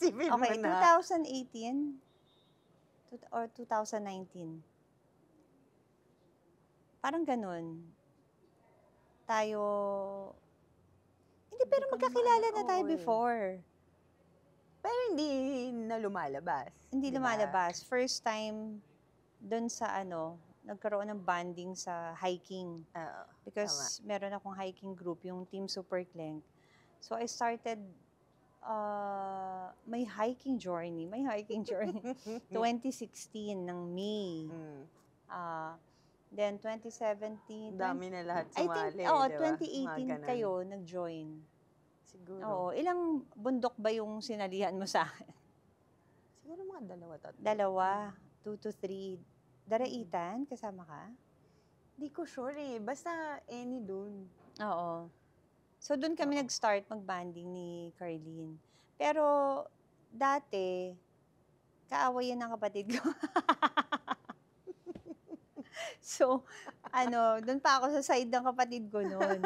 Isipin mo Okay, na. 2018 or 2019. Parang ganun. Tayo, hindi, pero Hindi ko magkakilala na oo tayo eh. before. Pero hindi na lumalabas. Hindi di ba? lumalabas. First time dun sa nagkaroon ng bonding sa hiking. Oo, Because meron akong hiking group, yung Team Super Clenk. So I started may hiking journey. 2016 ng May. Then 2017. Dami na lahat I think, sumali, di ba? 2018 Mga ganun. kayo nag-join. Siguro. Oo. Ilang bundok ba yung sinalihan mo sa akin? Siguro mga 2, 3. 2 to 3. Daraitan, kasama ka? Di ko sure eh. Basta any dun. Oo. So, doon kami nag-start mag-banding ni Carlene. Pero, dati, kaaway yan ng kapatid ko. So, doon pa ako sa side ng kapatid ko noon.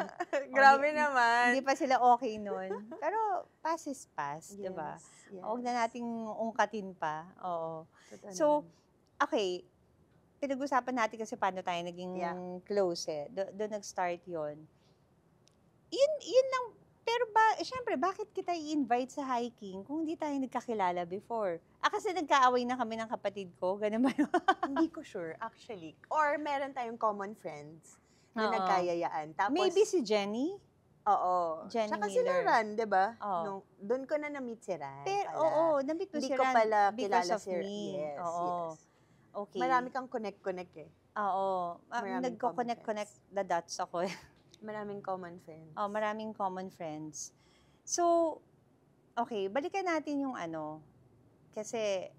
Grabe naman. Hindi pa sila okay noon. Pero, pass is pass, di ba? Yes. Huwag na nating ungkatin pa. Oo. Totoo So, naman. okay, pinag-usapan natin kasi paano tayo naging close eh. Doon nag-start yon. Yun lang. Pero syempre, bakit kita i-invite sa hiking kung hindi tayo nagkakilala before? Kasi nagkaaway na kami ng kapatid ko. Ganun ba yun? Hindi ko sure, actually. Or meron tayong common friends na Oo. nagkayayaan. Tapos, Maybe si Jenny? Oo. Jenny Tsaka si Miller. Ran, di ba? Oo. Doon ko na na-meet si Ran. Pero, pala. oo, na-meet mo Hindi si ko Ran pala because kilala of si me. Yes, Oo. yes. Okay. Marami kang connect-connect eh. Oo. Maraming Nagko-connect the dots ako eh. Maraming common friends. Oh, maraming common friends. So, okay, balikan natin yung kasi,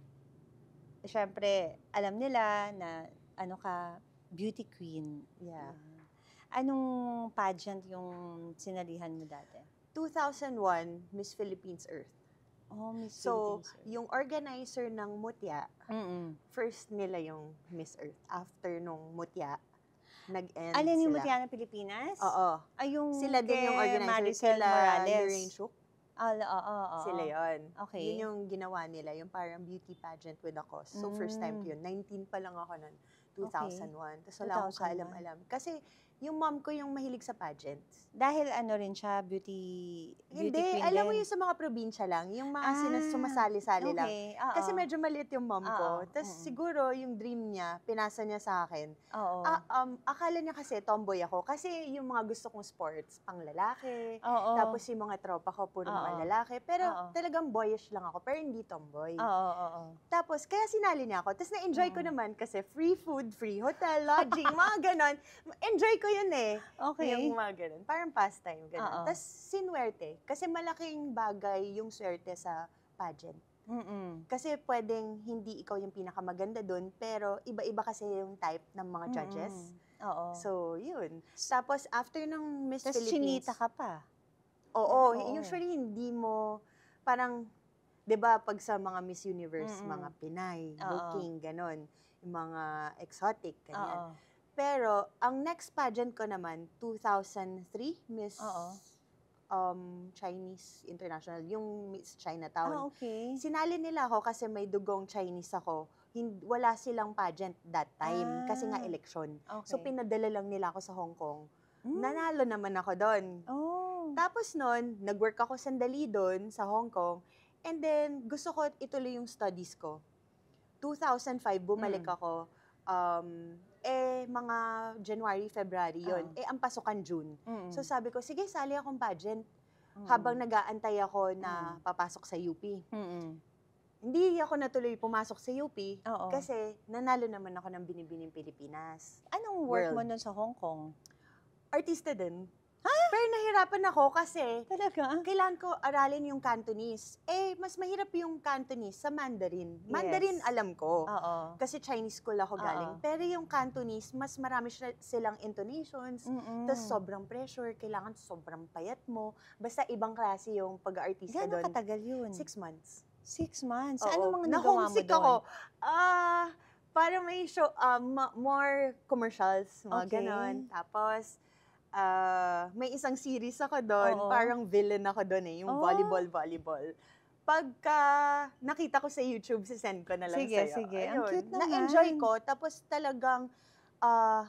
syempre, alam nila na, beauty queen. Yeah. Anong pageant yung sinalihan mo dati? 2001, Miss Philippines Earth. Oh, Miss So, Philippines. yung organizer ng Mutya, first nila yung Miss Earth. After nung Mutya, nag-end Alin yung sila. Mutya ng Pilipinas? Oo. Ay, yung Sila din yung kay organizer. Maricel Sila Morales. Lorraine Shuk. Oo. Sila yon. Okay. Yun yung ginawa nila, yung parang beauty pageant with a cause. So, first time ko yun. 19 pa lang ako nun. 2001. Tapos wala akong 2001. kaalam-alam. Kasi yung mom ko yung mahilig sa pageants. Dahil rin siya, beauty Hindi, queen alam mo din? yung sa mga probinsya lang, yung mga sumasali-sali lang. Okay. Kasi medyo maliit yung mom ko. Oo. Tapos siguro yung dream niya, pinasa niya sa akin. Oo. Akala niya kasi tomboy ako. Kasi yung mga gusto kong sports, pang lalaki. Oo. Tapos yung mga tropa ko, puro mga lalaki. Pero talagang boyish lang ako, pero hindi tomboy. Oo. Tapos, kaya sinali niya ako. Tapos na-enjoy ko naman kasi free food, free hotel, lodging, mga ganon. Enjoy ko yun eh. Okay. Yung mga ganon. Parang pastime, ganon. Oo. Tapos, sinwerte. Kasi malaking bagay yung swerte sa pageant. Kasi pwedeng hindi ikaw yung pinakamaganda doon, pero iba-iba kasi yung type ng mga judges. Oo. So, yun. Tapos, after ng Miss Tapos Philippines... chinita ka pa. Oo. Usually, hindi mo... Parang, di ba, pag sa mga Miss Universe, mga Pinay, looking, ganon. Yung mga exotic, ganyan. Pero, ang next pageant ko naman, 2003, Miss Chinese International, yung Miss Chinatown. Okay. Sinali nila ako kasi may dugong Chinese ako. Wala silang pageant that time kasi nga eleksyon. Okay. So, pinadala lang nila ako sa Hong Kong. Nanalo naman ako doon. Oh. Tapos noon, nag-work ako sandali doon sa Hong Kong. And then, gusto ko ituloy yung studies ko. 2005, bumalik ako. Mga January, February yon. Ang pasukan June. So sabi ko, sige, sali akong pageant. Habang nag-aantay ako na papasok sa UP. Hindi ako natuloy pumasok sa UP kasi nanalo naman ako ng Binibining Pilipinas. Anong work mo nun sa Hong Kong? Artista din. Pero nahirapan ako kasi Talaga? kailangan ko aralin yung Cantonese. Mas mahirap yung Cantonese sa Mandarin. Mandarin alam ko. Kasi Chinese school ako galing. Pero yung Cantonese, mas marami silang intonations. Tapos sobrang pressure. Kailangan sobrang payat mo. Basta ibang klase yung pag-artista doon. Gano'ng katagal yun? 6 months. 6 months? Oo. Ano mga nagawa mo Na-homesick doon? ako. Parang may show, more commercials, mga ganon. Tapos, may isang series ako doon, parang villain ako doon yung volleyball. pagka nakita ko sa YouTube, sisend ko na lang Sige, sa'yo. sige. Ang Ayun, cute naman. na-enjoy ko, tapos talagang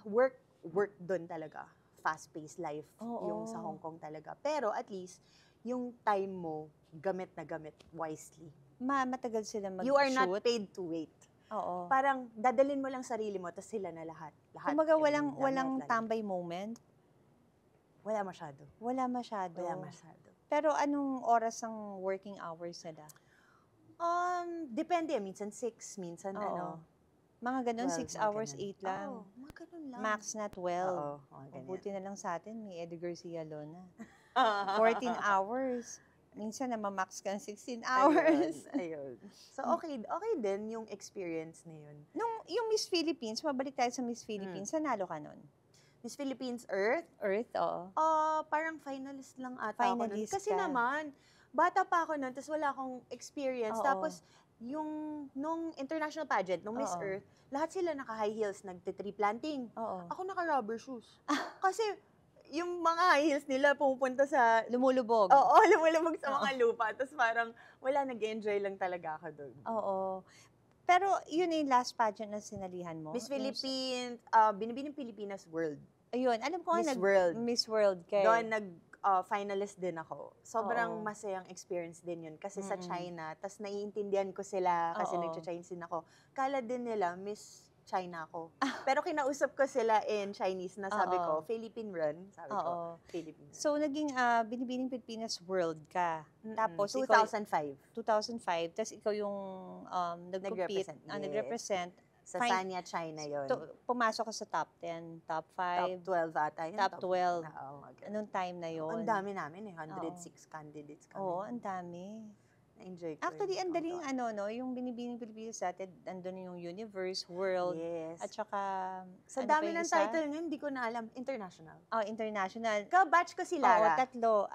work doon talaga. Fast-paced life yung sa Oo. Hong Kong talaga. Pero at least, yung time mo, gamit na gamit wisely. Matagal sila mag-shoot. You are not paid to wait. Oo. Parang dadalin mo lang sarili mo, tapos sila na lahat. Kumbaga Everything, walang lahat. tambay moment? Wala masyado. Wala masyado. Wala masyado. Pero anong oras ang working hours nila? Depende. Minsan 6, minsan Oo. Mga ganun, 6 hours, 8 lang. Oo, mga ganun lang. Max na 12. Oo, mga ganyan. Mabuti na lang sa atin, may Eddie Garcia Lona. 14 hours. Minsan namamax ka ng 16 hours. Ayun. So, okay din yung experience na yun. Yung Miss Philippines, mabalik tayo sa Miss Philippines, nanalo ka nun? Miss Philippines Earth? Oo. Parang finalist lang ata ako nun. Finalist Kasi ka. naman, bata pa ako nun, tapos wala akong experience. Oo. Tapos, nung international pageant, nung Miss Oo. Earth, lahat sila naka-high heels, nagte-tree planting. Oo. Ako naka-rubber shoes. Kasi, yung mga high heels nila pumupunta sa... Lumulubog. Oo, lumulubog sa mga lupa. Tapos parang, wala, nag-enjoy lang talaga ako doon. Oo. Pero yun na yung last pageant na sinalihan mo? Miss Philippines, Binibining Pilipinas World. Ayun, alam ko Miss World. Miss World kayo. Doon finalist din ako. Sobrang Oo. masayang experience din yun. Kasi sa Mm-mm. China, tas naiintindihan ko sila kasi Oo. nag-Chinese din ako. Kala din nila, Miss China ako. Pero kinausap ko sila in Chinese na sabi ko, Oo. Philippine run. Sabi ko, Oo. Philippine run. So, naging Binibining Pilipinas World ka. Tapos, 2005. 2005. Tapos, ikaw yung nag-compete, Nag-represent, yes. nag-represent. Sa Sanya, China yun. Pumasok ka sa top 10, top 5. Top 12 ata yun. Top 12. Oo, Anong time na yon? Ang dami namin 106 candidates kami. Oo, ang dami. Na-enjoy ko Actually, yun. ang daling yung Binibining Pilipinas natin, andun yung Universe, World, Yes. at saka, Sa ano pa dami yung ng isa? title ngayon, hindi ko na alam. International. International. Ka-batch ko si Oo, Lara. 3.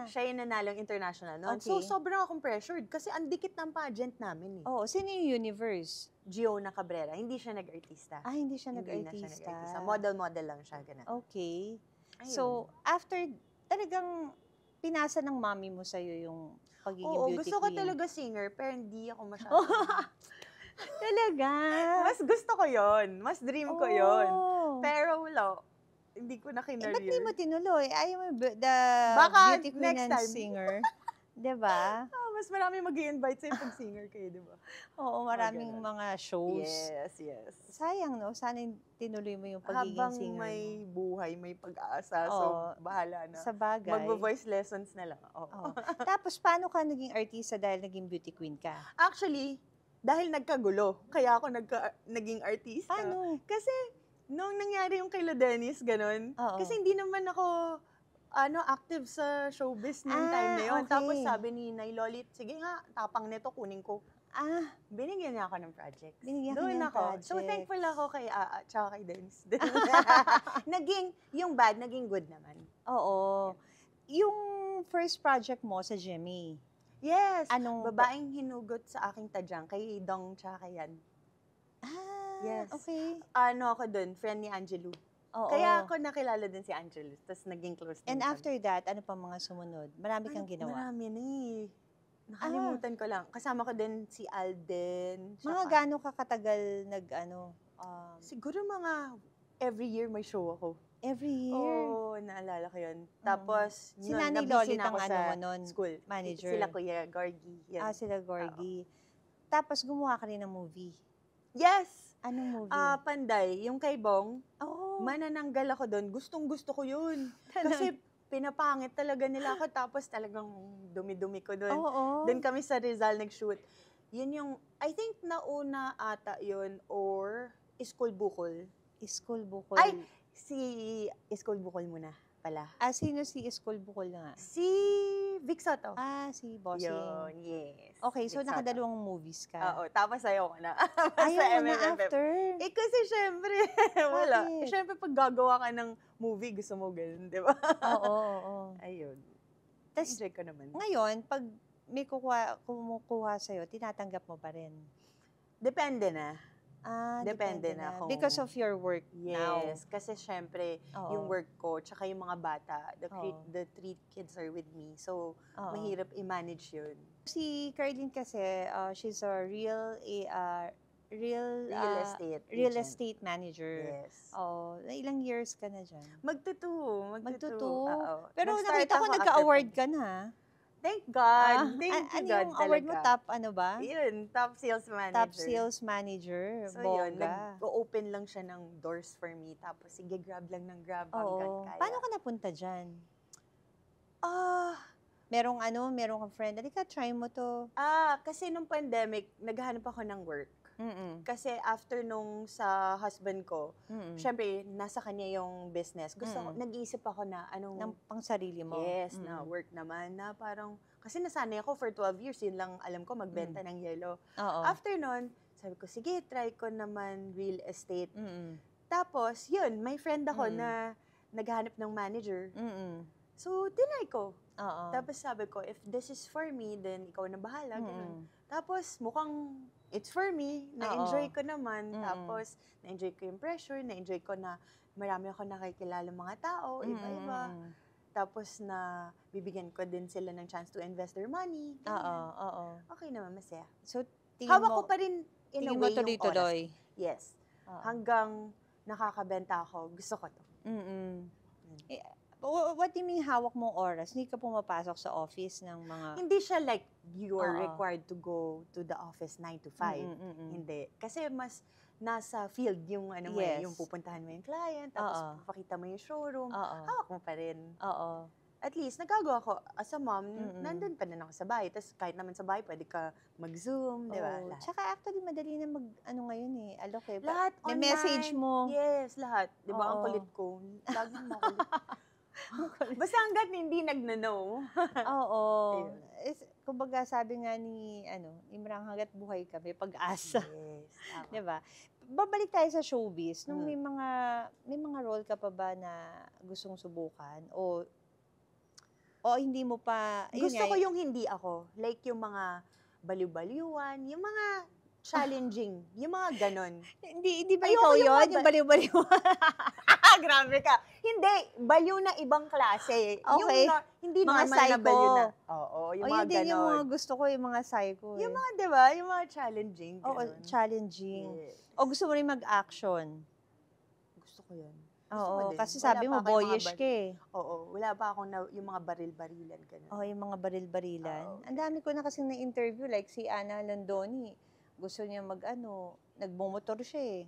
Siya yung nanalong international noon. So, Okay. sobrang akong pressured kasi ang dikit ng pageant namin eh. Oo, sino yung Universe? Giona Cabrera. Hindi siya nag-artista. Hindi siya Hindi na siya nag-artista. nag-artista. Model-model lang siya. Ganun. Okay. Ayun. So, after, talagang pinasa ng mommy mo sa'yo yung pagiging Oo, beauty gusto ko queen. talaga singer, pero hindi ako masyado. Talaga? Mas gusto ko yon, mas dream ko yon. Oh. Pero wala, hindi ko na Ba't di kinareer. mo tinuloy? Ayaw mo the Baka beauty queen next and time. singer. Diba? Mas marami mag-i-invite sa'yo pag singer kayo, di ba? Oo, maraming ganun. mga shows. Yes. Sayang, no? Sana tinuloy mo yung pagiging Habang singer may mo. buhay, may pag-asa, Oo. so bahala na. Sa bagay. Magvo-voice lessons na lang. Oo. Oo. Tapos, paano ka naging artista dahil naging beauty queen ka? Actually, dahil nagkagulo, kaya ako naging artista. Paano? Kasi, nung nangyari yung kay La Dennis, ganun, Oo. kasi hindi naman ako active sa showbiz nung time na yun. Okay. Tapos sabi ni Nay Lolit, sige nga, tapang nito, kunin ko. Binigyan niya ako ng project. Binigyan ka Doon ng ako. projects. So, thankful ako kay Aa, tsaka kay Dennis. Yung bad, naging good naman. Oo. Yung first project mo sa Jimmy, Yes. anong... Babaeng hinugot sa aking tadyang, kay Dong tsaka kay Yan. Yes. Okay. Ako dun, friend ni Angelo. Oo. Kaya ako nakilala din si Angelo. Tapos naging close din And kami. after that, ano pa mga sumunod? Marami kang ginawa. Marami na eh. Nakalimutan ko lang. Kasama ko din si Alden. Mga gaano ka katagal Siguro mga every year may show ako. every year? Oo, naalala ko yun. Tapos, Si nun, Nanay nabisi Lolit na ang ako ano sa mo nun, school. manager. Sila Kuya Gorgie. Yan. Sila Gorgie. Tapos gumawa ka rin ng movie. Yes! Anong movie? Panday. Yung kay Bong, Oo. manananggal ako doon. Gustong-gusto ko yun. Kasi pinapangit talaga nila ako. Tapos talagang dumi-dumi ko doon. Oo. Doon kami sa Rizal nag-shoot. Yun yung, I think nauna ata yun or School Bukol. School Bukol. Ay! Si School Bukol muna pala. Sino si School Bukol na nga? Si Vic Soto. Si Bossing. Yun, yes. Okay, so Vic Soto. nakadalawang movies ka. Oo, tapos ayaw ko na. Ayaw mo na MMFF. after? Kasi syempre, wala. Bakit? Syempre, pag gagawa ka ng movie, gusto mo ganun, di ba? Oo. Ayun. Tas, Enjoy ko naman. ngayon, pag may kumukuha sa'yo, tinatanggap mo pa rin. Depende na. Depende na kung... Because of your work now. Yes, kasi syempre, yung work ko, tsaka yung mga bata, the 3 kids are with me. So, mahirap i-manage yun. Si Carlene kasi, she's a real estate manager. Yes. Ilang years ka na dyan? Magtutu. Pero nakita ko nagka-award ka na. Thank God. Thank you, God, yung award mo? Top ano ba? Yun, top sales manager. Top sales manager. So yun, nag-open lang siya ng doors for me. Tapos sige, grab lang ng grab hanggang kaya. Paano ka napunta dyan? Merong kang friend. Halika, try mo to. Kasi nung pandemic, naghahanap ako ng work. Kasi after nung sa husband ko, syempre, nasa kanya yung business. Nag-iisip ako na anong... Ng pang sarili mo. Yes, na work naman. Na parang, kasi nasanay ako for 12 years, yun lang alam ko, magbenta ng yelo. After nun, sabi ko, sige, try ko naman real estate. Tapos, yun, may friend ako na naghahanap ng manager. So, tinry ko. Tapos sabi ko, if this is for me, then ikaw na bahala. Tapos, mukhang it's for me. Na-enjoy ko naman. Tapos, na-enjoy ko yung pressure. Na-enjoy ko na marami ako nakikilala mga tao, iba-iba. Tapos, na bibigyan ko din sila ng chance to invest their money. Okay naman, masaya. So, hawak ko pa rin in a way yung tuloy. oras. Yes. Hanggang nakakabenta ako, gusto ko to. What do you mean hawak mong oras? Hindi ka pumapasok sa office ng mga... Hindi siya like you are required to go to the office 9 to 5. Hindi. Kasi mas nasa field yung yung pupuntahan mo yung client, tapos papakita mo yung showroom, hawak mo pa rin. At least, nagagawa ko as a mom, nandun pa rin ako sa bahay. Tapos kahit naman sa bahay, pwede ka mag-Zoom, di ba? Tsaka actually, madali na ngayon allocate. Lahat online. May message mo. Yes, lahat. Di ba? Ang kulit ko. Lagi mo kulit. Basta hanggat hindi nagna-know. Kumbaga sabi nga ni Imrang, hanggat buhay ka, may pag-asa. Yes. 'Di ba? Babalik tayo sa showbiz. Nung may mga role ka pa ba na gustong subukan o hindi mo pa gusto ko yung hindi ako. Like yung mga baliw-baliwan, yung mga challenging, yung mga ganon. Hindi ba ikaw yun? Yung baliw-baliwan? Grabe ka. Hindi, baliw na ibang klase. Okay. Yung hindi mga normal psycho. na baliw na. Yung mga yun din ganon. yung mga gusto ko, yung mga psycho. Yung mga, di ba? Yung mga challenging. Challenging. Yes. O gusto mo rin mag-action? Gusto ko yun. Kasi sabi mo, boyish ka eh. Wala pa akong yung mga baril-barilan. Yung mga baril-barilan. Ang dami ko na kasing na-interview, like si Ana Landoni. Gusto niya nagmumotor siya eh.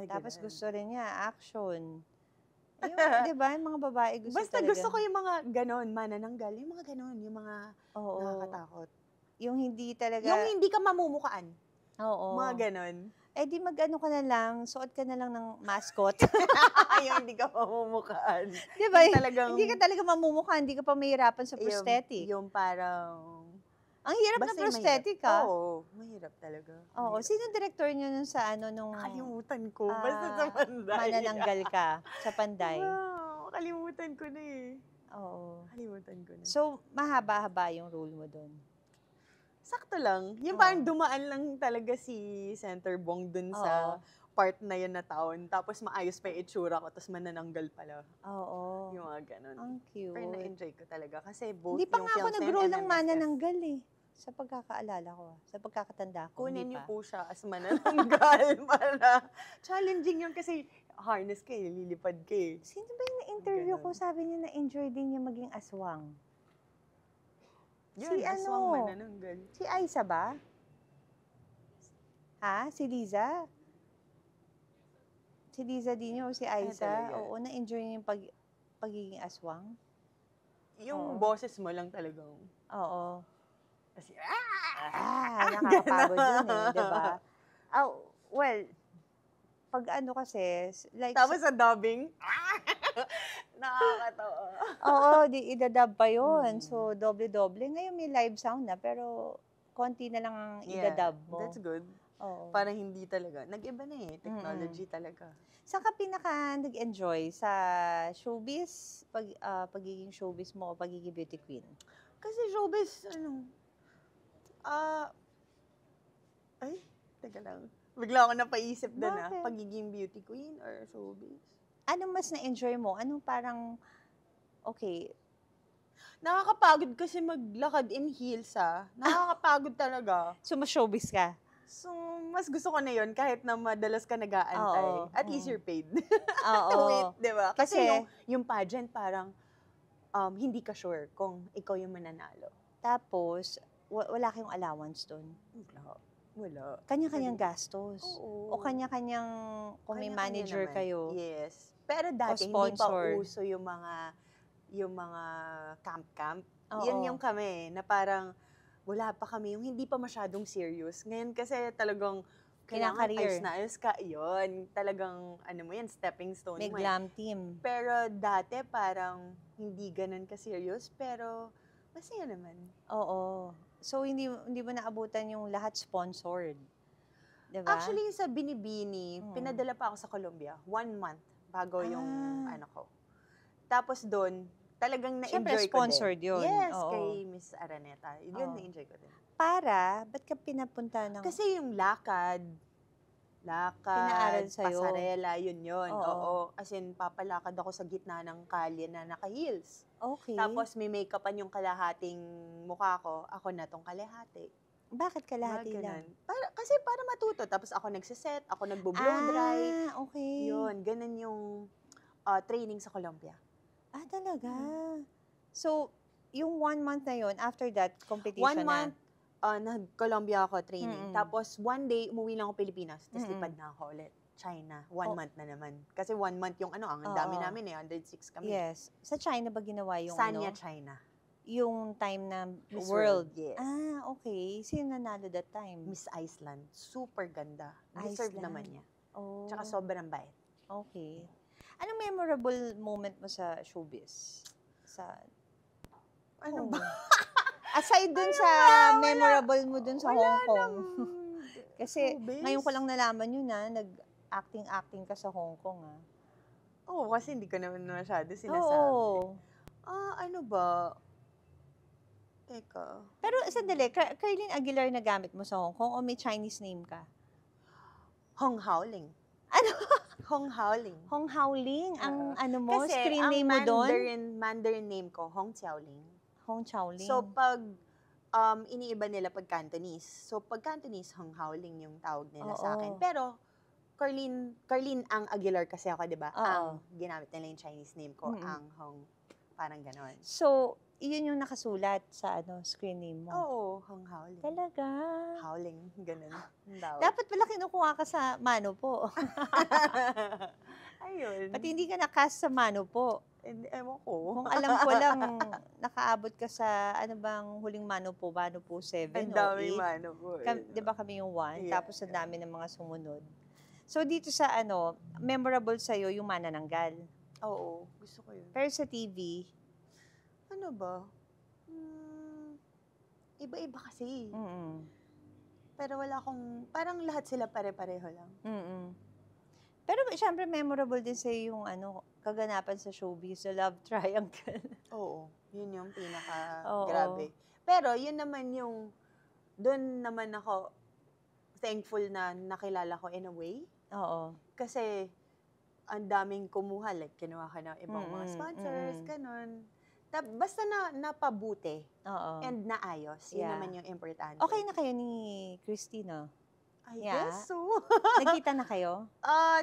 Tapos gusto rin niya, action. Di ba? Yung mga babae gusto Basta talaga. Gusto ko yung mga ganon, manananggal. Yung mga ganon, yung mga nakakatakot. Yung hindi talaga... Yung hindi ka mamumukaan. Mga ganon. Di mag-ano ka na lang, suot ka na lang ng mascot. Yung hindi ka mamumukaan. Di ba? Hindi ka talaga mamumukaan, hindi ka pa mahirapan sa prosthetic. Yung parang... Ang hirap na prosthetic, ha? Mahirap talaga. Sino director niyo nung sa nung... Nakalimutan ko. Basta sa Panday. Manananggal ka sa Panday. Kalimutan ko na eh. Kalimutan ko na. So, mahaba-haba yung role mo doon? Sakto lang. Yung parang dumaan lang talaga si Senator Bong dun sa part na yun na taon. Tapos maayos pa yung itsura ko, tapos manananggal pala. Yung mga ganun. Ang cute. Pero na-enjoy ko talaga. Kasi both hindi pa yung nga ako films nag-roll ng manananggal eh. Sa pagkakaalala ko. Sa pagkakatanda ko. Kunin niyo po siya as manananggal para challenging yun kasi harness ka eh, lilipad ka eh. Sino ba yung na-interview ko? Sabi niya na-enjoy din niya maging aswang. Yun, aswang manananggal. Si Aiza ba? Si Liza? Si Liza din o si Aiza? Oo, na-enjoy niya yung pagiging aswang? Yung boses mo lang talagang. Kasi, nakakapagod yun eh, diba? Well, pag kasi, like... Tapos sa dubbing, nakakatawa. Idadub pa yun. So, doble-doble. Ngayon may live sound na, pero konti na lang ang idadub mo. That's good. Parang hindi talaga. Nag-iba na eh. Technology talaga. Saan ka pinaka nag-enjoy? Sa showbiz? Pagiging showbiz mo o pagiging beauty queen? Kasi showbiz, teka lang. Bigla ako napaisip doon Bakit? pagiging beauty queen or showbiz. Ano mas na-enjoy mo? Anong parang, okay, Nakakapagod kasi maglakad in heels Nakakapagod talaga. so mas showbiz ka? So, mas gusto ko na yun kahit na madalas ka nag-aantay. Oo, At least you're paid. Oo. To wait, di ba? Kasi Kasi- yung pageant parang hindi ka sure kung ikaw yung mananalo. Tapos, wala kayong allowance doon. Wala. Kanya-kanyang gastos. Oo. O kanya-kanyang, kung may Kanya-kanya manager naman. kayo. Yes. Pero dati, hindi pa sponsor. uso yung mga camp-camp. Oo. Yun yung kami, na parang wala pa kami, yung hindi pa masyadong serious. Ngayon kasi talagang kailangan Kina-career. ayos na ayos ka. Yun, talagang, ano mo yan, stepping stone May mo. glam team. Pero dati parang hindi ganun ka-serious, pero masaya naman. Oo. So, hindi mo naabutan yung lahat sponsored. Diba? Actually, sa Binibini, Mm. pinadala pa ako sa Colombia. 1 month bago yung Ah. ano ko. Tapos doon, talagang Siyempre, na-enjoy ko sponsored din. yun. Yes, Oo. kay Miss Araneta. Yun, Oo. na-enjoy ko din. Ba't ka pinapunta ng... Kasi yung lakad, Pinaaral sa'yo. pasarela, yun. Oo. Oo. As in, papalakad ako sa gitna ng kalye na naka-heels. Okay. Tapos may make-upan yung kalahating mukha ko, ako na tong kalahati. Bakit kalahati Mga lang? ganun. Kasi para matuto. Tapos ako nagsiset, ako nagbo-blow dry. Okay. Yun, ganun yung training sa Colombia. Talaga? So, yung 1 month na yun, after that, competition 1 month, nag-Colombia ako training. Mm-mm. Tapos 1 day, umuwi lang ako Pilipinas. Tapos Mm-mm. lipad na ako ulit. China. 1 Oh. month na naman. Kasi 1 month yung ang dami Oo. namin 106 kami. Yes. Sa China ba ginawa yung Sanya, China. yung time na Miss world? Yes. Okay. Sino nanalo that time? Miss Iceland. Super ganda. Deserve Iceland. naman niya. Oh. Tsaka sobrang bait. Okay. Anong memorable moment mo sa showbiz? Ano Oh. ba? Aside dun sa wala. memorable mo dun sa Hong Kong. Nang Kasi showbiz? ngayon ko lang nalaman yun nag-acting ka sa Hong Kong Oo, kasi hindi ko naman masyado sinasabi. Oo. Ano ba? Teka. Pero sandali, Carlene Aguilar na gamit mo sa Hong Kong o may Chinese name ka? Hong Haoling. Ano? Hong Haoling. Hong Haoling ang Oo. ano mo, Kasi screen ang name mo doon? Mandarin name ko, Hong Xiaoling. Hong Chaoling. So, pag iniiba nila pag Cantonese. So, pag Cantonese, Hong Haoling yung tawag nila sa akin. Oo. Pero, Carlene ang Aguilar kasi ako, di ba? Oo. Ang ginamit nila yung Chinese name ko, Mm-mm. ang Hong. Parang ganon. So, iyon yung nakasulat sa screen name mo? Oo, Hong Haoling. Talaga? Howling, ganon. Ang tawag. Dapat pala kinukuha ka sa Mano po. Ayun. Pati hindi ka na-cast sa Mano po. Ewan ko. Kung alam ko lang, nakaabot ka sa, ano bang huling Mano po 7 Ang o dami 8? mano po. Di ba kami yung 1? Yeah, Tapos ang dami ng mga sumunod. So dito sa memorable sa'yo yung Manananggal. Oo, gusto ko yun. Pero sa TV, Ano ba? Iba-iba kasi. mm Pero wala akong, parang lahat sila pare-pareho lang. Pero syempre memorable din sa'yo yung kaganapan sa showbiz, the love triangle. Oo, yun yung Oo. pinaka-grabe. Pero yun naman yung, doon naman ako thankful na nakilala ko in a way. Oo. Kasi ang daming kumuha, like kinuha ka ng ibang mga Mm-mm, sponsors, mm-mm. ganun. Basta napabuti Oo. and naayos. Yun Yeah. naman yung importante. Okay na kayo ni Christina? I Yeah. guess so. Nagkita na kayo?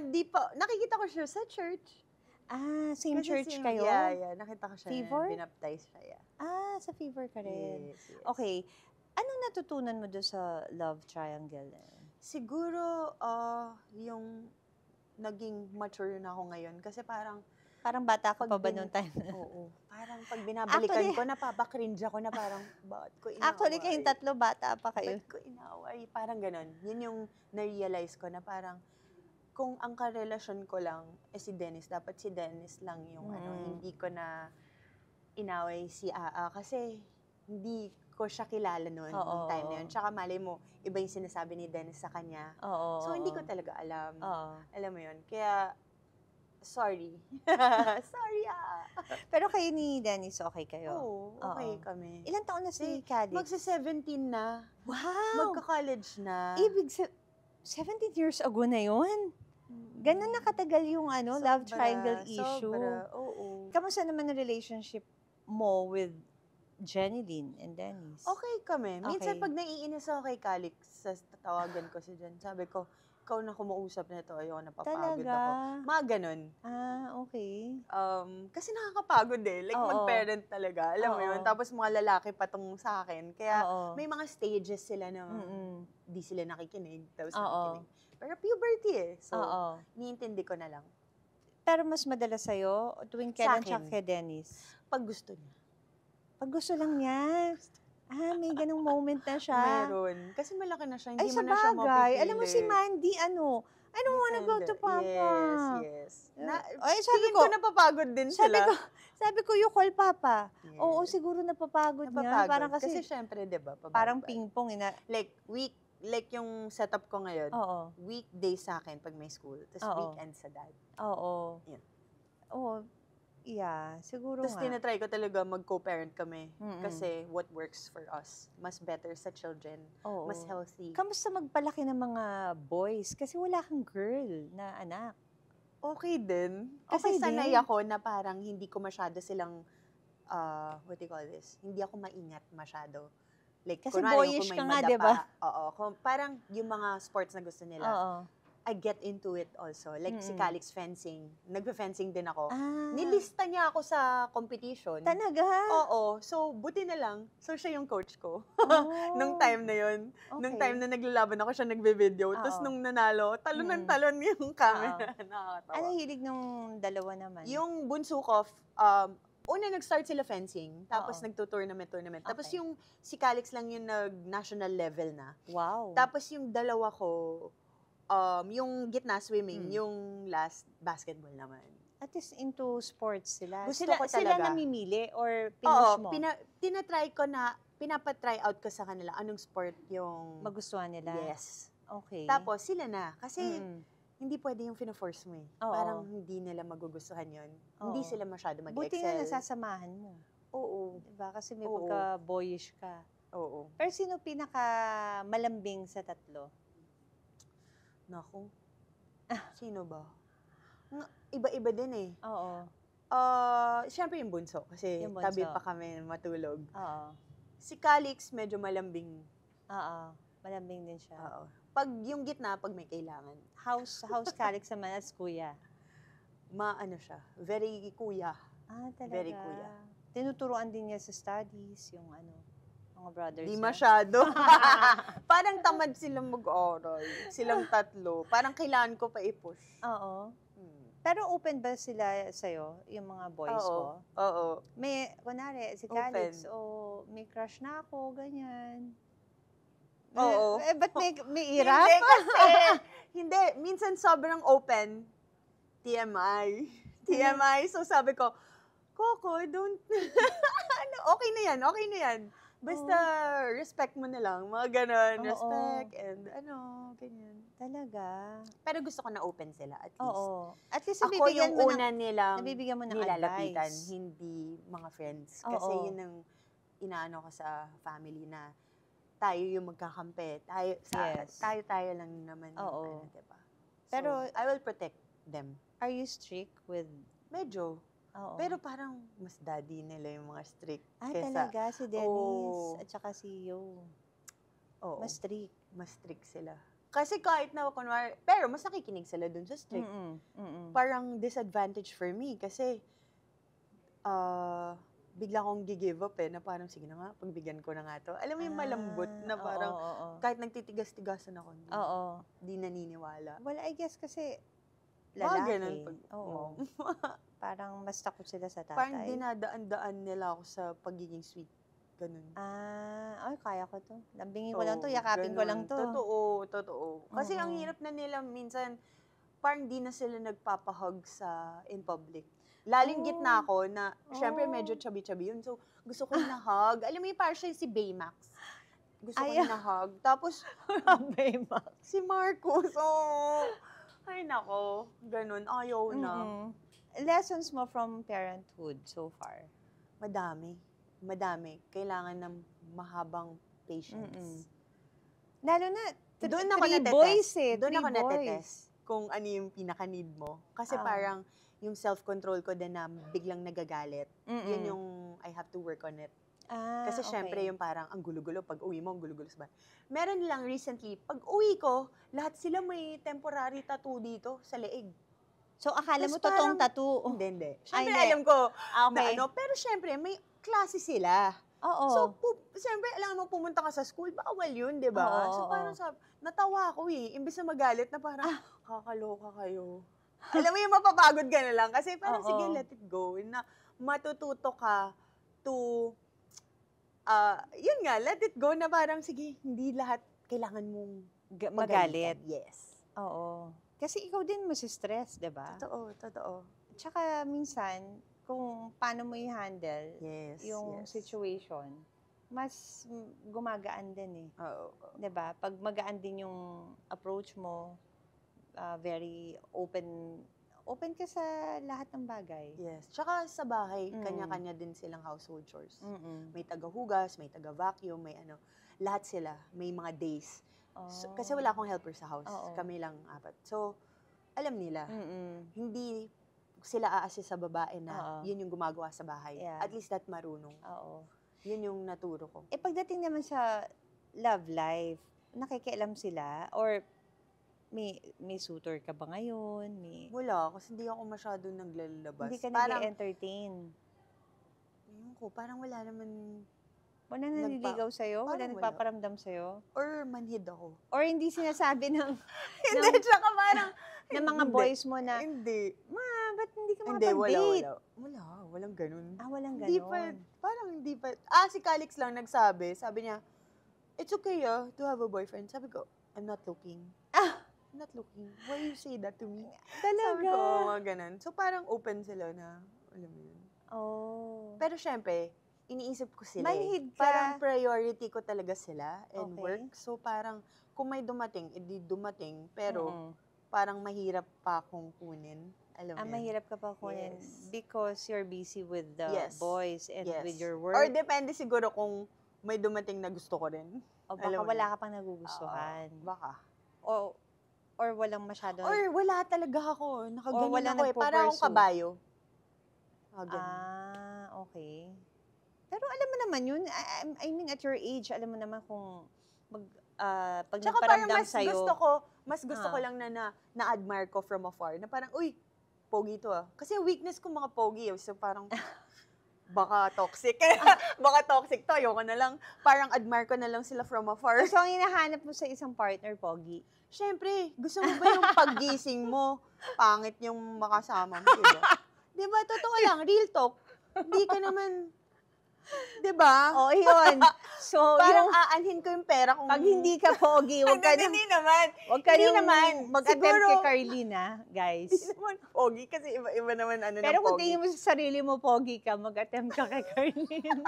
Di pa. Nakikita ko siya sa church. Same Kasi church kayo? Yeah. Nakita ko siya. Favor? Binaptize siya, yeah. Sa Fever ka rin. Yes. Okay. Anong natutunan mo doon sa love triangle? Siguro, yung naging mature na ako ngayon. Kasi parang, Parang bata ka Pag pa ba bin- noong time? oo. Parang pag binabalikan Actually- ko, napapakringe ako na parang, bakit ko inaway? Actually, kayong tatlo bata pa kayo. Bakit ko inaway? Parang ganon. Yun yung na-realize ko na parang, kung ang karelasyon ko lang si Dennis, dapat si Dennis lang yung hindi ko na inaway si Aa. Kasi, hindi ko siya kilala noon, Oo. yung time na yun. Tsaka malay mo, iba yung sinasabi ni Dennis sa kanya. Oo. So, hindi ko talaga alam. Oo. Alam mo yun. Kaya, sorry. Sorry, Pero kayo ni Dennis, okay kayo? Oo, okay Oo. kami. Ilan taon na si Calix? Magsa-17 na. Wow! Magka-college na. Ibig 17 years ago na yun. Ganun na katagal yung love triangle issue. Sobra, oo. Kamusta naman ang relationship mo with Jenny Lynn and Dennis? Okay kami. Minsan Okay. pag naiinis ako kay Calix, tatawagan ko si Jen. Sabi ko, ikaw na kumuusap na ito, ayoko napapagod Talaga? ako. Mga ganun. Okay. Kasi nakakapagod eh. Like Oo. mag-parent talaga. Alam mo Oo. yun. Tapos mga lalaki patong sa akin. Kaya Oo. may mga stages sila na Mm-mm. di sila nakikinig. Tapos Oo. nakikinig. Pero puberty eh. So, Oo. niintindi ko na lang. Pero mas madalas sa'yo, tuwing kailan siya akin. kay Dennis? Pag gusto niya. Pag gusto lang niya. May ganung moment na siya. Meron. Kasi malaki na siya. Ay, Hindi sa mo na siya bagay. mapipili. Alam mo si Mandy, I don't wanna go to Papa. Yes. Ay, sabi Tingin ko, ko napapagod din sila. sabi ko, you call Papa. Yes. Oo, siguro napapagod niya. Napapagod. Parang kasi syempre, di ba? parang ping-pong. Like yung setup ko ngayon, Oo. weekday sa akin pag may school, tapos Oo. weekend sa dad. Oo. Yun. Oo. Yeah, siguro Tapos nga. tinatry ko talaga mag-co-parent kami Mm-mm. kasi what works for us. Mas better sa children, Oo. mas healthy. Kamusta magpalaki ng mga boys? Kasi wala kang girl na anak. Okay din. Kasi Okay sanay din. ako na parang hindi ko masyado silang, what do you call this? Hindi ako maingat masyado. Like, Kasi kunwari, boyish kung may ka nga, madapa, di ba? Oo. Parang yung mga sports na gusto nila, Oo. I get into it also. Like si Mm-mm. Calix fencing. Nagpe-fencing din ako. Ah. Nilista niya ako sa competition. Talaga? Oo. So, buti na lang. So, siya yung coach ko. Oh. Nung time na yun. Nung time na naglalaban ako, siya nagbe-video. Tapos Oo. nung nanalo, talon ng talon yung camera. Nakakatawa. Ano hilig nung dalawa naman? Yung bunso ko, una nag-start sila fencing, tapos Oo. nagto-tournament. Tapos Okay. yung si Calix lang yung nag-national level na. Wow. Tapos yung dalawa ko, yung gitna swimming, yung last basketball naman. At least into sports sila. Gusto Sila, ko sila talaga. namimili or Oo, pinush mo? tinatry ko na, pinapa-try out ko sa kanila anong sport yung... Magustuhan nila? Yes. Okay. Tapos sila na, kasi Mm-mm. hindi pwede yung fina-force mo eh. Oo. Parang hindi nila magugustuhan yun. Hindi Oo. sila masyado Buti nga mag-excel. nasasamahan mo. Oo. Diba? Kasi may Oo. pagka-boyish ka. Oo. Pero sino pinaka-malambing sa tatlo? Naku. Sino ba? Iba-iba din eh. Oo. Siyempre yung bunso. Kasi Yung bunso. tabi pa kami matulog. Oo. Si Calix, medyo malambing. Oo. Malambing din siya. Oo. Pag yung gitna, pag may kailangan. House Calix naman as kuya. Maano siya. Very kuya. Talaga. Very kuya. Tinuturuan din niya sa studies, yung mga brothers Di niya. masyado. Parang tamad silang mag-oral. Silang tatlo. Parang kailangan ko pa i-push. Oo. Pero open ba sila sa'yo, yung mga boys mo? Oo. May, kunwari, si Calix, may crush na ako, ganyan. Oo. Ba't may irap? Hindi kasi. Hindi. Minsan sobrang open. TMI. TMI. So sabi ko, Coco, don't... okay na yan. Basta respect mo na lang. Mga ganon. Respect and ganyan. Talaga. Pero gusto ko na open sila at least. Oo. At least Ako nabibigyan yung mo una nilang nabibigyan mo ng nilalapitan, advice. hindi mga friends. Kasi Oo. yun ang inaano ko sa family na tayo yung magkakampi. Yes. Tayo lang naman. Oo. Diba? Pero- So, I will protect them. Are you strict with... Medyo. Oo. Pero parang mas daddy nila yung mga strict. talaga, si Dennis Oo. at saka si Yo. Oo. Mas strict. Mas strict sila. Kasi kahit na, kunwari, pero mas nakikinig sila dun sa strict. Parang disadvantage for me kasi bigla akong gi-give up na parang, sige na nga, pagbigyan ko na nga to. Alam mo yung malambot na parang, kahit nagtitigas-tigasan ako, hindi naniniwala. Well, I guess kasi Baka lalaki. ganun Oo. Parang mas takot sila sa tatay. Parang dinadaan-daan nila ako sa pagiging sweet. Ganun. Kaya ko to. Lambingin ko lang to, yakapin ko lang to. Totoo. Kasi ang hirap na nila minsan, parang di na sila nagpapahug in public. Laling gitna ako na, syempre medyo chubby-chubby yun. So, gusto ko yung na-hug. Alam mo yung parang siya si Baymax. Gusto ko yung na-hug. Tapos, Baymax. si Marcos, ay nako, ganun, ayaw na. Lessons mo from parenthood so far? Madami. Kailangan ng mahabang patience. Lalo na, Doon ako Three natetest. boys eh. Doon Three ako boys. natetest kung ano yung pinaka-need mo. Kasi parang yung self-control ko din na biglang nagagalit, yun yung I have to work on it. Kasi syempre yung parang ang gulo-gulo, pag uwi mo, ang gulo-gulo sa bahay. Meron lang recently, pag uwi ko, lahat sila may temporary tattoo dito sa leeg. So, akala mo Tas totoong parang- tattoo? Hindi. Syempre hindi. alam ko na Okay. ano, pero syempre may klase sila. Oo. So, siyempre, alam mo, pumunta ka sa school, bawal yun, di ba? Oo, So, parang natawa ako eh. Imbis na magalit na parang, kakaloka kayo. Alam mo yung mapapagod ka na lang. Kasi parang, sige, let it go. Na matututo ka to, yun nga, let it go na parang, sige, hindi lahat kailangan mong Magalit. Yes. Oo. Kasi ikaw din stress, di ba? Totoo. Tsaka minsan, kung paano mo i-handle Yes. yung yes. situation, mas gumagaan din eh. Oo. 'Di ba? Pag magaan din yung approach mo, very open ka sa lahat ng bagay. Yes. Tsaka sa bahay, kanya-kanya din silang household chores. May taga-hugas, may taga-vacuum, may ano. Lahat sila. May mga days. So, kasi wala akong helper sa house. Kami lang 4. So, alam nila. Hindi sila a-assist sa babae na yun yung gumagawa sa bahay. Yeah. At least that marunong. Oo. Yun yung naturo ko. Eh pagdating naman sa love life, nakikialam sila or may suitor ka ba ngayon? Wala, kasi hindi ako masyado naglalabas. Hindi ka parang, nag-entertain. Ayun ko, parang wala naman, Wala nanliligaw sa'yo? Wala parang wala. nagpaparamdam sa'yo? or manhid ako. Or hindi sinasabi ng Hindi, tsaka parang, ng mga hindi. boys mo na, Hindi. ba't hindi ka Hindi, makapag-date? walang ganun. Walang Hindi ganon. hindi pa. Si Calix lang nagsabi. Sabi niya, it's okay to have a boyfriend. Sabi ko, I'm not looking. I'm not looking. Why you say that to me? Sabi ko, mga ganun. So parang open sila na, alam mo yun. Pero syempre, iniisip ko sila. Manhid ka. Parang priority ko talaga sila and Okay. work. So parang, kung may dumating, edi dumating. Pero, parang mahirap pa akong kunin. Alam mo yun? Mahirap ka pa kunin Yes. because you're busy with the Yes. boys and Yes. with your work. Or depende siguro kung may dumating na gusto ko rin. O baka alam mo wala na. ka pang nagugustuhan. Baka. Or walang masyado. Or wala talaga ako. Nakaganon walang ako eh. Para akong nagpo-pursue. kabayo. Ganun. Okay. Pero alam mo naman yun, I mean at your age, alam mo naman kung pag Tsaka parang nagparamdam mas sa'yo. gusto ko lang na-admire ko from afar. Na parang, uy, pogi to Kasi weakness ko mga pogi. So parang, baka toxic. Baka toxic to. Ayoko na lang. Parang admire ko na lang sila from afar. So ang hinahanap mo sa isang partner, pogi. Siyempre, gusto mo ba yung paggising mo, pangit yung makasama mo, diba? Diba? Totoo lang, real talk. Hindi ka naman, diba? Yun. So, Parang yung, aanhin ko yung pera kung... pag hindi ka pogi, huwag ka Hindi naman. Huwag ka Hindi nang naman. mag-attempt Siguro- kay Carlina, guys. Hindi naman pogi kasi iba naman Pero ng kung pogi. tingin mo sa sarili mo, pogi ka, mag-attempt ka kay Carlina.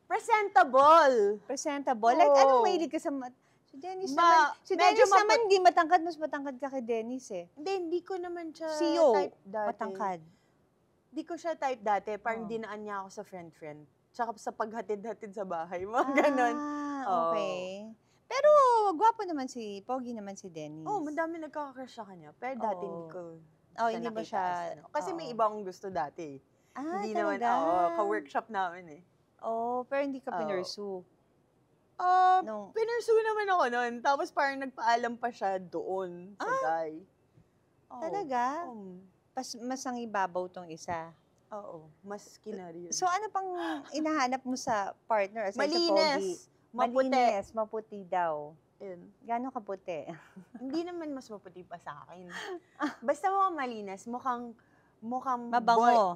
Presentable. Presentable. Like, Oo. anong mahilig ka sa... Si Dennis naman, medyo naman hindi matangkad, mas matangkad ka kay Dennis eh. Hindi ko naman siya CEO, type dati. matangkad. Hindi ko siya type dati. Parang Oo. dinaan niya ako sa friend-friend. Tsaka sa paghatid-hatid sa bahay. Mga ganon. Okay. Pero, gwapo naman pogi naman si Dennis. Madami nagkaka-crush sa kanya. Pero dati hindi Oo. ko Hindi ba nakita siya... as ano. Kasi may iba akong gusto dati. Hindi talaga? naman, ka-workshop namin eh. Pero hindi ka pinursu. No. Pinursu naman ako noon. Tapos parang nagpaalam pa siya doon sa guy. Talaga? Mas ang ibabaw tong isa. Oo. Mas kinari yun. So, ano pang inahanap mo sa partner? Aside sa pogi? Malinis. Maputi. Malinis, maputi daw. Yun. Gano'n kaputi? Hindi naman mas maputi pa sa akin. Basta mukhang malinis. Mukhang Mabango.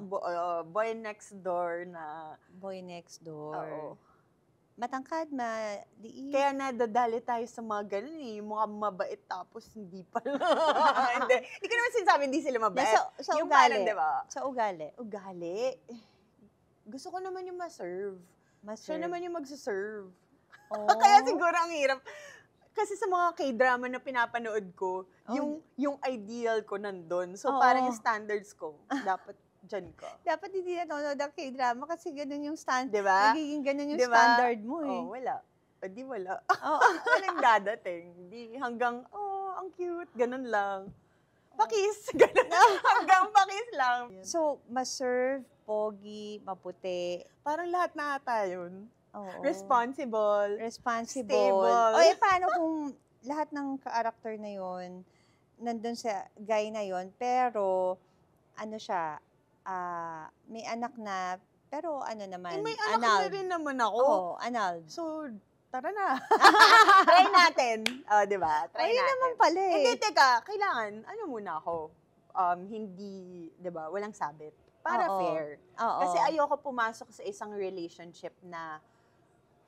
boy next door na... Boy next door. Oo. Matangkad, maliit. Kaya nadadali tayo sa mga ganun eh. Mukhang mabait tapos hindi pala. Hindi ko naman sinasabi hindi sila mabait. Sa yung ugali. parang, diba? Sa ugali. Ugali. Gusto ko naman yung ma-serve. Siya naman yung magsaserve. Oh. Kaya siguro ang hirap. Kasi sa mga K-drama na pinapanood ko, yung ideal ko nandun. So parang yung standards ko, dapat dyan ka. Dapat hindi nanonood ang K-drama kasi ganun yung Diba? nagiging ganun yung Diba? standard mo eh. Wala. di wala. Oo. Walang dadating. Di hanggang, ang cute, ganun lang. Pakis, ganun. Hanggang pakis lang. So, ma-serve, pogi, maputi. Parang lahat na ata yun. Oo. Responsible. Stable. Stable. Paano kung lahat ng ka-character na yun, nandun sa guy na yun, pero, siya, may anak na, pero naman, may anak na rin naman ako. Oo, annulled. So, tara na. Try natin. Di ba? Try natin. Naman pala eh. Hindi, teka, kailangan, muna ako, hindi, di ba, walang sabit. Para fair. Oo. Kasi ayoko pumasok sa isang relationship na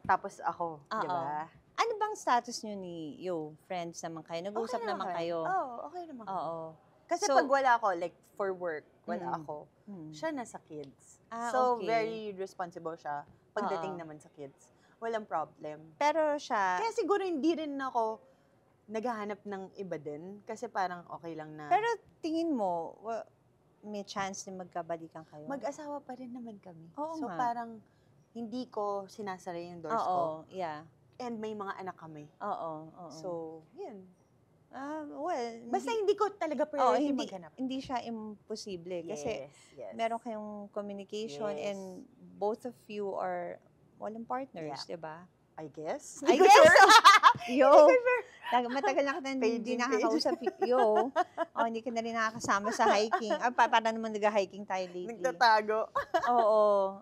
tapos ako, di ba? Ano bang status nyo ni Friends naman kayo? Nag-uusap naman kayo? Oo, okay naman. Oo. Kasi pag wala ako, like for work, wala ako, siya nasa kids. So, very responsible siya pagdating naman sa kids. Walang problem. Pero siya... Kaya siguro hindi rin ako naghahanap ng iba din. Kasi parang okay lang na... Pero tingin mo, may chance na magkabalikan kayo? Mag-asawa pa rin naman kami. Oo so nga. parang hindi ko sinasara yung doors ko. Oo, yeah. And may mga anak kami. Oo. So, yun. Well, basta hindi ko talaga priority hindi, maghanap. hindi siya imposible. Kasi meron kayong communication and both of you are walang partners, di ba? I guess. I guess. Yo, matagal na kita hindi nakakausap. Yo, hindi ka na rin nakakasama sa hiking. Para naman nag-hiking tayo lately. Nagtatago. Oo.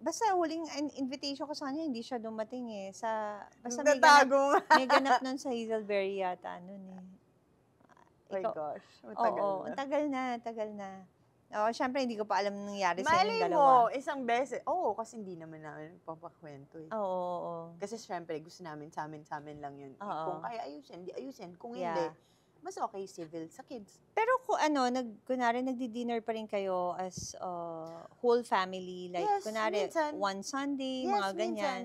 Basta huling invitation ko sa kanya, hindi siya dumating eh. Basta may ganap nun sa Hazelberry yata. Oh my gosh, matagal na. Tagal na. Syempre, hindi ko pa alam nangyari sa inyong Malay dalawa. mo, isang beses. Kasi hindi naman namin papakwento eh. Oo. Kasi syempre, gusto namin sa amin lang yun. Oo. Kung kaya ayusin, di ayusin. Kung hindi, mas okay civil sa kids. Pero kung kunwari, nagdi-dinner pa rin kayo as whole family. Like, Yes, kunwari, minsan. one Sunday, Yes, mga ganyan. minsan.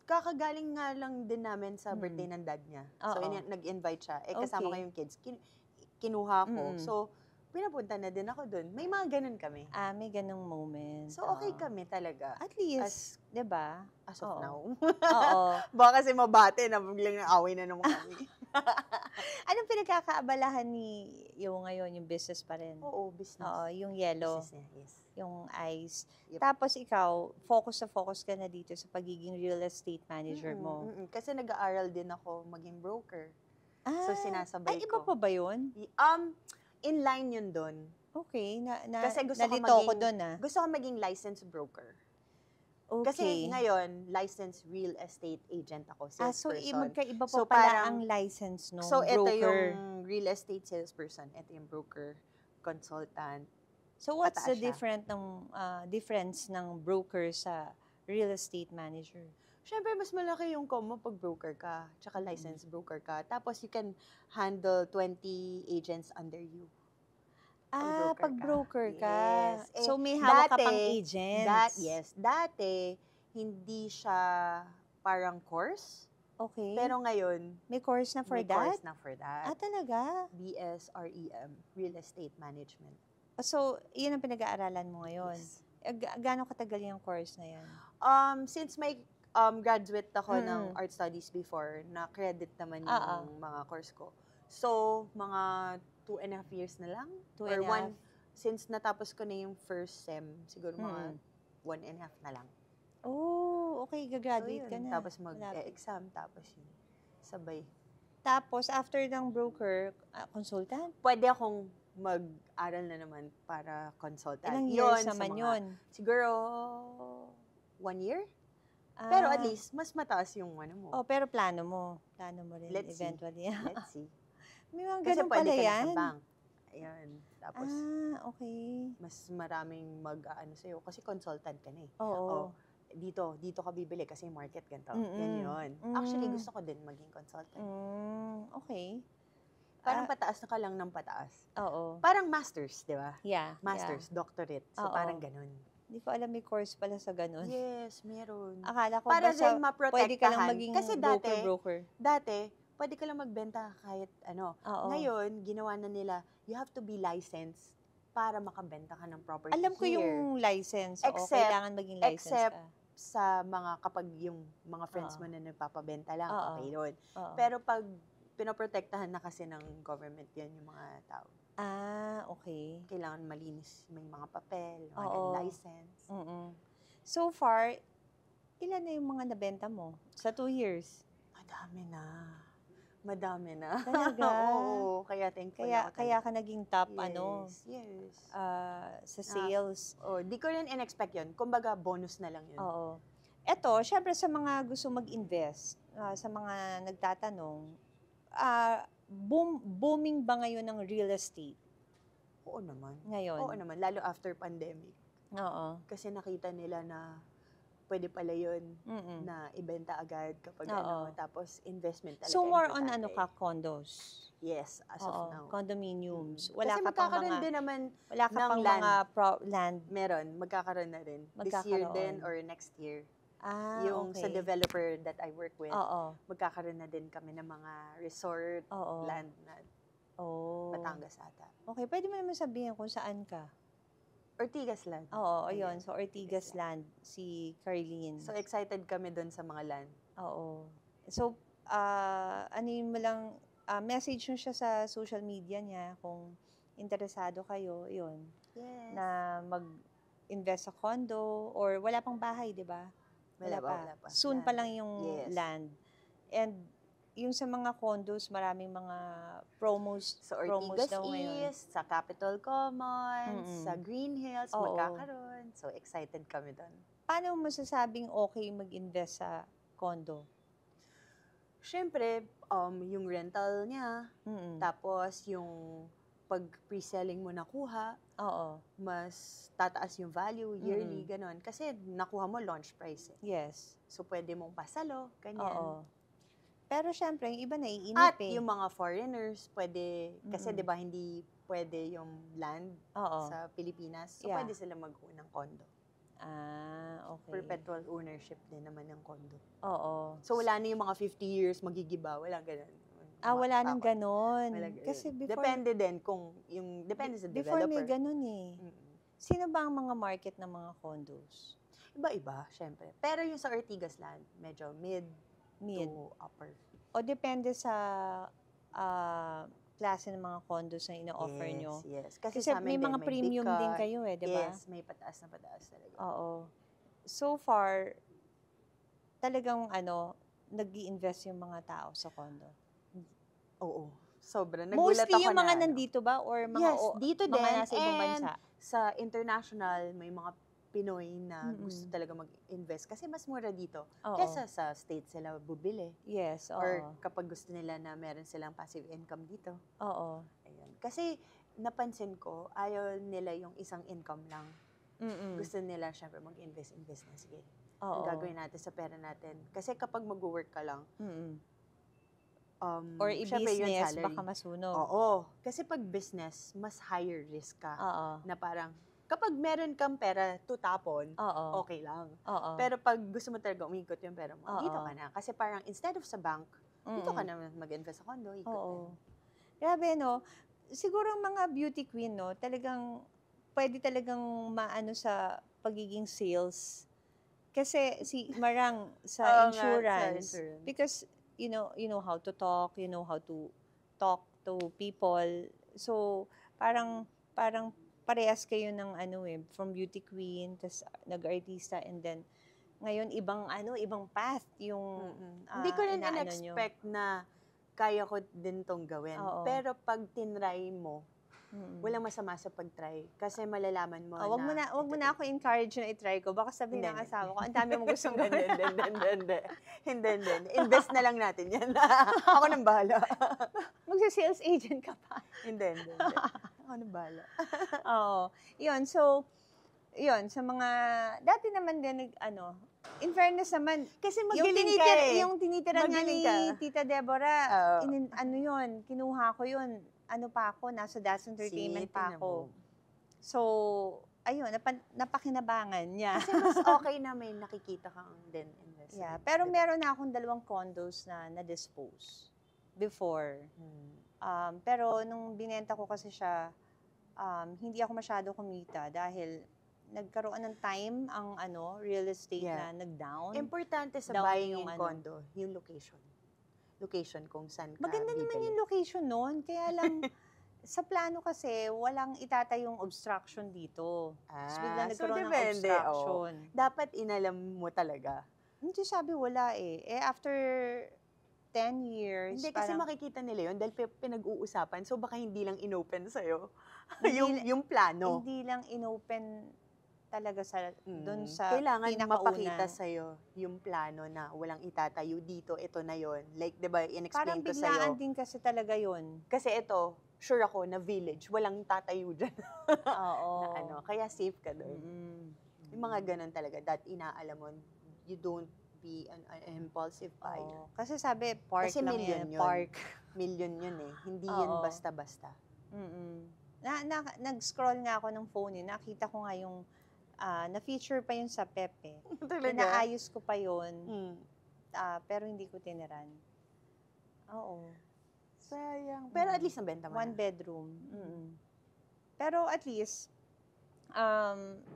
Kakagaling nga lang din namin sa birthday ng dad niya. So, nag-invite siya. Kasama ko yung kids. Kinuha ko. So, pinapunta na din ako dun. May mga ganun kami. May ganung moment. So, okay kami talaga. At least, di ba? As of now. Oo. Baka kasi mabate na biglang away na naman kami. Anong pinagkakaabalahan ni ngayon? Yung business pa rin? Oo, business. Oo, yung yellow. Business niya, yes. Yung eyes. Yep. Tapos ikaw, focus ka na dito sa pagiging real estate manager mo. Kasi nag-aaral din ako maging broker. So, sinasabay ko. Ay, iba pa ba yun? Inline yun doon. Okay. Kasi gusto ko maging licensed broker. Okay. Kasi ngayon, licensed real estate agent ako, So salesperson. magkaiba pa So, pala parang- ang license, no? So, ito broker. yung real estate salesperson. Ito yung broker, consultant. So, what's the Mataas siya. difference ng broker sa real estate manager? Siyempre, mas malaki yung commo pag broker ka, tsaka licensed broker ka. Tapos, you can handle 20 agents under you. Pag broker ka. Yes. So, may hawak ka dati, pang agents. Dati, hindi siya parang course. Okay. Pero ngayon, may course na for may that? course na for that. Talaga? BSREM, Real Estate Management. So, yun ang pinag-aaralan mo ngayon. Yes. Gaano katagal yung course na yan? Since may graduate ako ng art studies before, na-credit naman yung mga course ko. So, mga 2.5 years na lang. 2.5. Since natapos ko na yung first sem, siguro mga 1.5 na lang. Oh, okay. Gagraduate ka na. Tapos mag-exam, tapos yun. Sabay. Tapos, after ng broker, consultant? Pwede akong mag-aral na naman para consultant. Ilang years naman yun? Siguro 1 year. Pero at least, mas mataas yung mo. Pero plano mo rin Let's eventually. Let's see. May mga Kasi ganun pwede pala ka yan? na sa bank. Ayan. Tapos, okay. mas maraming mag-ano sa'yo. Kasi consultant ka na eh. Oo. Dito ka bibili kasi market ganito. Yan yun. Actually, gusto ko din maging consultant. Okay. Parang pataas na ka lang ng pataas. Oo. Parang masters, di ba? Yeah. Masters, doctorate. So, parang ganun. Hindi ko alam may course pala sa ganun. Yes, meron. Akala ko para basta din maprotektahan. pwede ka lang maging kasi broker. Dati, pwede ka lang magbenta kahit ano. Oo. Ngayon, ginawa na nila, you have to be licensed para makabenta ka ng property Alam ko here. yung license. Except- kailangan maging license Except, ka. sa mga kapag yung mga friends mo Oo. na nagpapabenta lang, Oo. okay yun. Oo. Pero pag pinoprotektahan na kasi ng government yan yung mga tao, Okay. kailangan malinis, may mga papel, Oo. license. So far, ilan na yung mga nabenta mo sa 2 years? Madami na. Madami na. Talaga? Oo, kaya thankful ako Kaya talaga. ka naging top Yes. sa sales. Di ko rin in-expect yun. Kumbaga, bonus na lang yun. Oo. Eto, syempre sa mga gusto mag-invest, sa mga nagtatanong, booming ba ngayon ng real estate Oo naman. ngayon? Oo naman, lalo after pandemic. Oo. Kasi nakita nila na pwede pala yun na ibenta agad kapag tapos investment talaga. So more on condos? Yes, as of now. Condominiums. Kasi magkakaroon din naman wala ka ng pang land. mga land. Meron, magkakaroon na rin. This year din or next year. Yung sa developer that I work with, magkakaroon na din kami ng mga resort land na Batangas ata. Okay, pwede mo naman sabihin kung saan ka. Ortigas Land. Oo, ayun. So, Ortigas Land, si Carlene. So, excited kami doon sa mga land. Oo. So, ano yun mo lang, message nyo siya sa social media niya kung interesado kayo, yun. Yes. Na mag-invest sa condo or wala pang bahay, di ba? Wala pa. Soon land. pa lang yung land. And yung sa mga condos, maraming mga promos. Sa Ortigas daw ngayon. East, sa Capitol Commons, sa Green Hills, magkakaroon. So, excited kami doon. Paano mo masasabing okay mag-invest sa condo? Siyempre, yung rental niya, tapos yung pag pre-selling mo nakuha, mas tataas yung value, yearly, ganon. Kasi nakuha mo launch price. Yes. So, pwede mong pasalo, ganyan. Pero syempre, yung iba naiinip At yung mga foreigners, pwede, kasi di ba hindi pwede yung land sa Pilipinas. So, pwede sila mag-own ng condo. Okay. Perpetual ownership din naman ng condo. So, wala na yung mga 50 years magigiba. Wala ganun. Wala nang ganon. Kasi before, depende din kung depende sa before developer. may ganon eh. Sino ba ang mga market ng mga condos? Iba-iba, syempre. Pero yung sa Ortigas Land, medyo mid to upper. O depende sa klase ng mga condos na ino-offer nyo? Yes. Kasi may mga premium din kayo eh, di ba? Yes, may pataas na pataas talaga. So far, talagang nag-i-invest yung mga tao sa condo? Oo. Sobra. Nagulat ako mostly yung mga nandito ba? Or mga, dito mga din. nasa ibang bansa? Sa international, may mga Pinoy na gusto talaga mag-invest kasi mas mura dito kesa sa States sila bubili. Yes, Or kapag gusto nila na meron silang passive income dito. Ayun. Kasi napansin ko, ayaw nila yung isang income lang. Gusto nila syempre mag-invest na. Sige, ang gagawin natin sa pera natin. Kasi kapag mag-work ka lang, or i-business, baka masunog. Kasi pag business, mas higher risk ka. Na parang, kapag meron kang pera, tutapon, okay lang. Pero pag gusto mo talaga umikot yung pera mo, dito ka na. Kasi parang instead of sa bank, dito ka na mag-invest sa condo, ikot na. Grabe, no? Siguro mga beauty queen, no? Talagang, pwede talagang maano sa pagiging sales. Kasi si Marang sa insurance, because you know how to talk, you know how to talk to people. So, parang parehas kayo ng from beauty queen, tas nag-artista, and then ngayon ibang path yung hindi ko rin in-expect na kaya ko din tong gawin. Pero pag tinry mo, walang masama sa pag-try. Kasi malalaman mo wag mo na ako encourage na i-try ko. Baka sabihin ng asawa ko, ang dami mong gustong gawin. Hindi. Invest na lang natin yan. Ako nang bahala. Magsa-sales agent ka pa. Hindi. Ako nang bahala. Yun. So, yun. Sa mga, dati naman din, in fairness naman, kasi magaling ka eh. Yung tinitira nga ni Tita Deborah, kinuha ko yun. Nasa Das Entertainment pa ako. So, ayun, napakinabangan niya. Kasi mas okay na may nakikita kang din investment. Yeah, pero meron na akong 2 condos na na-dispose before. Pero nung binenta ko kasi siya, hindi ako masyado kumita dahil nagkaroon ng time ang real estate Yeah. na nag-down. Importante sa Down buying yung in condo, yung location. Location kung saan ka Maganda naman bibili. yung location noon. Kaya lang, sa plano kasi, walang itatayong obstruction dito. Tapos bigla So nagkaroon ng depende, obstruction. Dapat inalam mo talaga. Hindi sabi wala eh. After 10 years, Hindi, kasi parang, makikita nila yun dahil pinag-uusapan. So baka hindi lang inopen sa'yo Hindi- yung plano. hindi lang inopen talaga doon sa Kailangan pinakauna. mapakita sa'yo yung plano na walang itatayo dito, ito na yon. Like, di ba, Parang in-explain ko biglaan sa'yo. din kasi talaga yun. Kasi ito, sure ako na village, walang tatayo dyan. Oo. Na kaya safe ka doon. Mm-mm. Yung mga ganun talaga, that inaalam mo, you don't be an impulsive buyer. Oo. Kasi sabi, park Kasi lang million yan. yun. Park. Million yun eh. Hindi yun Oo. basta-basta. Mm-mm. Nag-scroll nga ako ng phone eh. Nakita ko nga yung na-feature pa yun sa Pepe. Inaayos ko pa yun. Pero hindi ko tiniran. Oo. Sayang. Pero at least nabenta mo One na. bedroom. Mm-mm. Pero at least,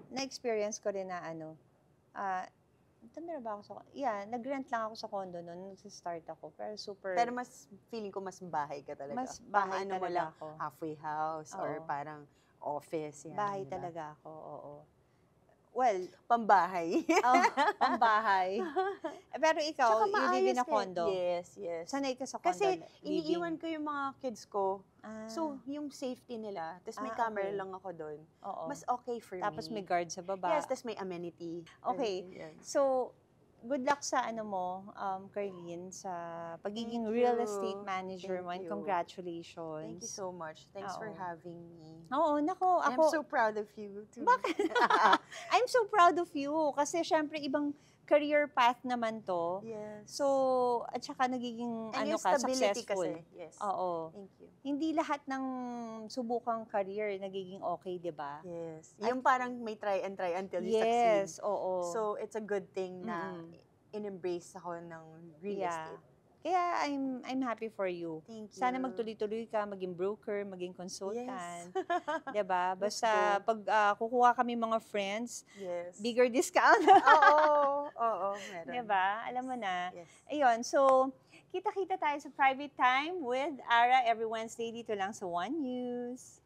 na-experience ko rin na meron ba ako nag-rent lang ako sa condo noon, nag-start ako. Pero mas, feeling ko mas bahay ka talaga. Mas bahay Pang mo talaga lang, ako. halfway house or Oo. parang office. Yan, Bahay diba? talaga ako, oo. Well, Pambahay. pambahay. Pero ikaw, you live in a ka. condo. Yes, yes. Sanay ka sa condo Kasi living. iniiwan ko yung mga kids ko. Ah, So, yung safety nila, tapos may camera okay. lang ako doon. oo. Mas okay for Tapos may me. guard sa baba. Yes, tapos may amenity. Okay. Yan. So, good luck sa Carlene, sa pagiging Thank real you. estate manager mo, and Thank you. congratulations. Thank you so much. Thanks for Oo. having me. Oo, nako, I'm ako, so proud of you. Too. I'm so proud of you. Kasi syempre, ibang career path naman to. Yes. So, at saka nagiging, And yung stability successful. kasi. Yes. Oo. Thank you. Hindi lahat ng subukang career nagiging okay, di ba? Yes. At- Yung parang may try and try until you Yes, succeed. oo. So, it's a good thing na Mm-mm. in-embrace ako ng real estate. Kaya I'm happy for you. Thank you. Sana magtuloy-tuloy ka, maging broker, maging consultant. Yes. 'Di ba? Let's Basta pag kukuha kami mga friends, Yes. bigger discount. Oo, meron. 'Di ba? Alam mo na. Yes. Ayun, so kita-kita tayo sa private time with Ara every Wednesday dito lang sa One News.